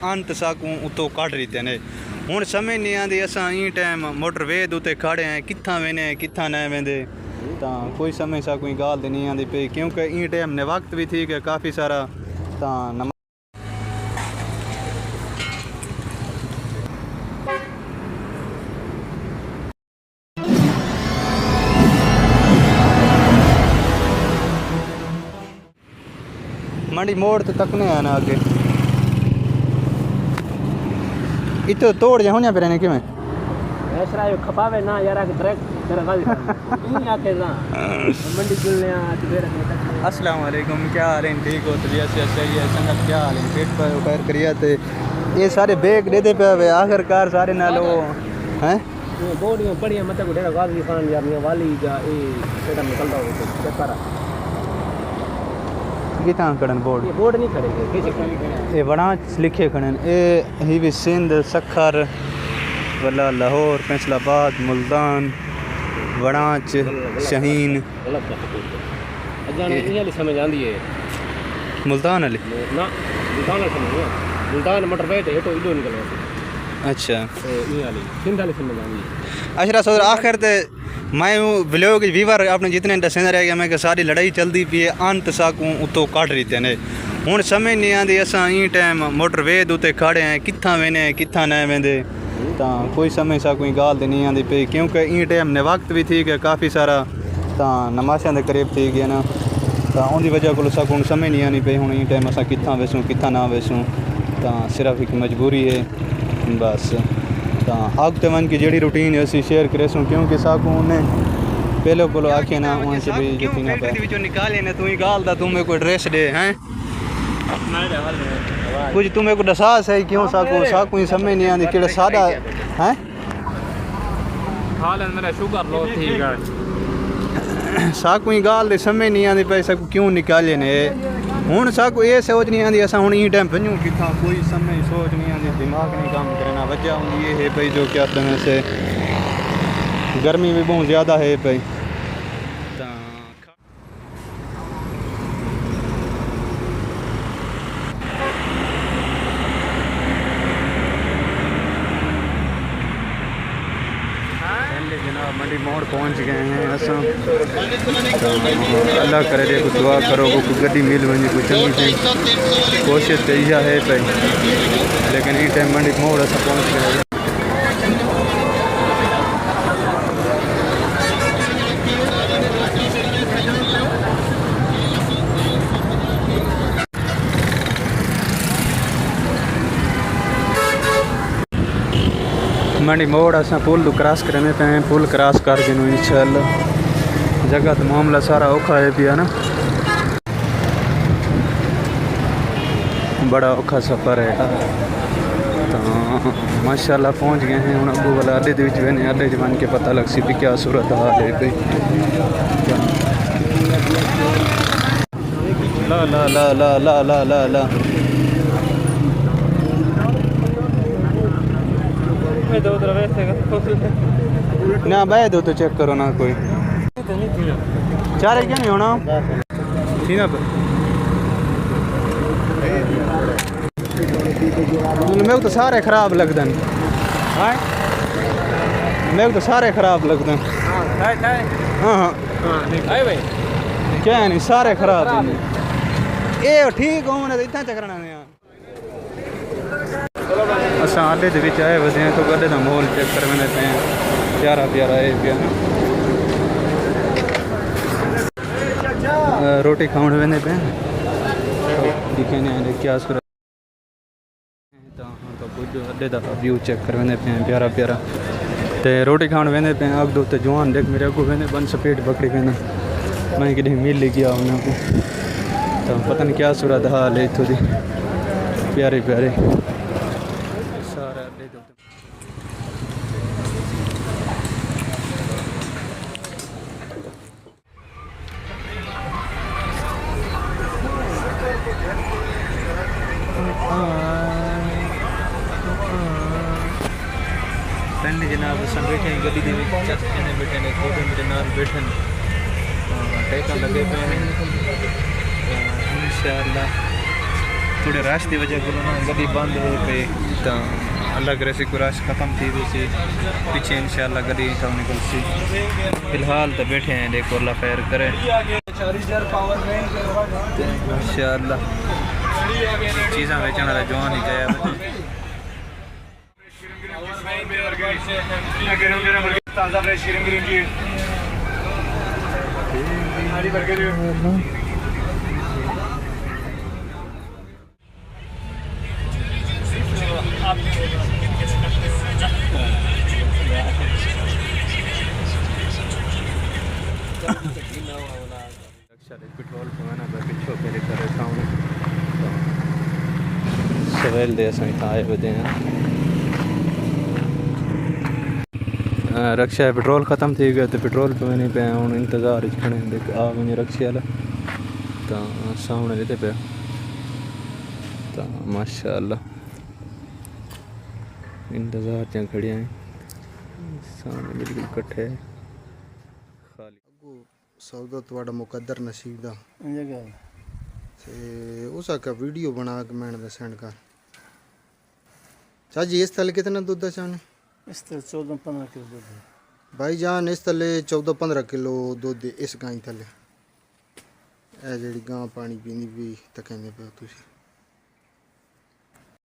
अंत साकू उतो कढ़ रही ने हुण समझ नहीं आती असां ई टाइम मोटरवे उत्ते खड़े हैं कित्थां वेने कित्थां न वेंदे तां कोई समझ सा कोई गाल नहीं आती पई क्योंकि ई टाइम ने वक्त भी थी कि काफ़ी सारा तां मंडी मोड़ तो तकने हैं ना आगे इतो तोड़ जा होने पे रहने क्यों ऐसा यो खपावे ना यार कि ट्रैक तेरा गाड़ी नहीं आके ना मंडी चलने आ तेरे में अस्सलाम वालेकुम क्या हाल है ठीक हो तबीयत से सही है संगत क्या हाल है पेट पर खैर करिया ते ये सारे बैग देते पे आखिरकार सारे ना लो हैं ये बोर्ड में बढ़िया मतलब ढेरा गाड़ी खान यार वाली जा ए सेटा निकलदा हो तो चक्कर कितना खड़न बोर्ड ये बोर्ड नहीं खड़े ये बड़ा लिखे खड़न ए ही भी सिंध सखर वला लाहौर फैसलाबाद मुल्तान वड़ाच शहीन अजाने समझ आंदी है मुल्तान वाली ना मुल्तान समझ मुल्तान मोटर पे हेटो इडो निकलवा अच्छा ये वाली सिंध वाली समझ आंदी है अशरा सर आखिर ते मैं व्लॉग वीवर अपने जितने दसेंदा रह गया मैं कि सारी लड़ाई चलती पी है अंत साकू उतो कढ़ रही ने हुण समझ नहीं आती असां ई टाइम मोटरवे उत्ते खड़े हैं कित्थां वेने कित्थां न वेंदे तां कोई समझ सा कोई गाल नहीं आती पई क्योंकि ई टाइम ने वक्त भी थी कि काफ़ी सारा तां नमाशां दे करीब थी गया ना तां उनकी वजह को साकू समझ नहीं आनी पई हुण ई टाइम असां कित्थां वेसूं कित्थां ना वेसूं तां सिर्फ एक मजबूरी है बस तां अग ते वन की जेड़ी रूटीन असी शेयर करेसूं क्योंकि साकू ने पहले को आखे ना उन से भी यकीन ना पे विचों निकाले ने तू ही गाल दा तू मेरे को ड्रेस दे हैं कुछ तू मेरे को दसा सही क्यों साकू ही समझ नहीं आती केड़ा सादा हैं हाल मेरा शुगर लो ठीक है साकू ही गाल दे समझ नहीं आती पे साकू क्यों निकाले ने हुण साकू ये सोच नहीं आती असां हुण ई टाइम वञूं किथां कोई समझ सोच नहीं आती दिमाग नहीं काम करना वजह हुंदी ये है पई जो क्या तरह से गर्मी भी बहुत ज़्यादा है पई जनाब मंडी मोड़ पहुंच गए हैं असां अल्लाह करे दे कुछ दुआ करो को गड्डी मिल वञे कोई चंगी थी कोशिश तो इहा है पई लेकिन ई टाइम मंडी मोड़ असां पहुंच गए मंडी मोड़ असां पुल क्रॉस करने पे पुल क्रॉस कर गिनो इंशाल्लाह जगह तो मामला सारा औखा है पिया ना बड़ा औखा सफ़र है तो माशाल्लाह पहुंच गए हैं हूँ अबू वाला अड्डे वेने अड्डे जमान के पता लग सी भी क्या सूरत हाल है भाई ला ला ला ला ला ला ला ला ना बह दो तो चेक करो ना कोई चार क्या नहीं होना सीना पर मेरे को तो सारे खराब लगते हैं मेरे को तो सारे खराब लगते हैं हाँ हाँ क्या नहीं सारे खराब ये ठीक हो मैंने इतना चकरना नहीं असां अड्डे दे विच आए वसे हैं तो अड्डे दा माहौल चेक करने पे प्यारा प्यारा है पिया रोटी खाने वेंदे पे दिखे ने क्या सूरत तो कुछ अड्डे दा व्यू चेक करने पे प्यारा प्यारा ते रोटी खाने वेंदे पे अग दो ते जवान देख मेरे को वेंदे बन स्पीड पकड़ी के ना मैं कि मिल गया उनको तो पता नहीं क्या सूरत हाल है इत्थों दी प्यारे प्यारे सारा अड्डे दो पहले जनाब अस बैठे गड्डी के बैठे ने थोड़े मेरे नाल बैठे टेका लगे पे इंशाअल्लाह थोड़े रश की वजह को ना गड्डी बंद हो पे तो अल्लाह करे से रश ख़त्म थी सी पीछे इंशाल्लाह गड्डी तो निकल सी फिलहाल तो बैठे हैं देखो अल्लाह खैर करे इंशाल्लाह चीज़ा बेचने वाला जवान ही गया पेट्रोल पवाना पिछो मेरे घर सामने सवेल दे असां इतना आए हुए हैं रक्षा पेट्रोल ख़त्म थी गया तो पेट्रोल पवाने पे हूँ इंतज़ार खड़े देख आ वञे रक्षे वाला तो सामने रहते पे तो माशाअल्लाह इंतज़ार च खड़े हैं सामने बिल्कुल कट्ठे खाली सौदा थोड़ा मुकद्दर नसीब दा ते उस आका वीडियो बना के मैंने दसन कर चाची इस थले कितना दूध है चाने इस तरह 14-15 किलो दूध है भाईजान इस थले 14-15 किलो दूध इस गाय थले ए जेड़ी गां पानी पींदी भी तकेंदे पे तुसी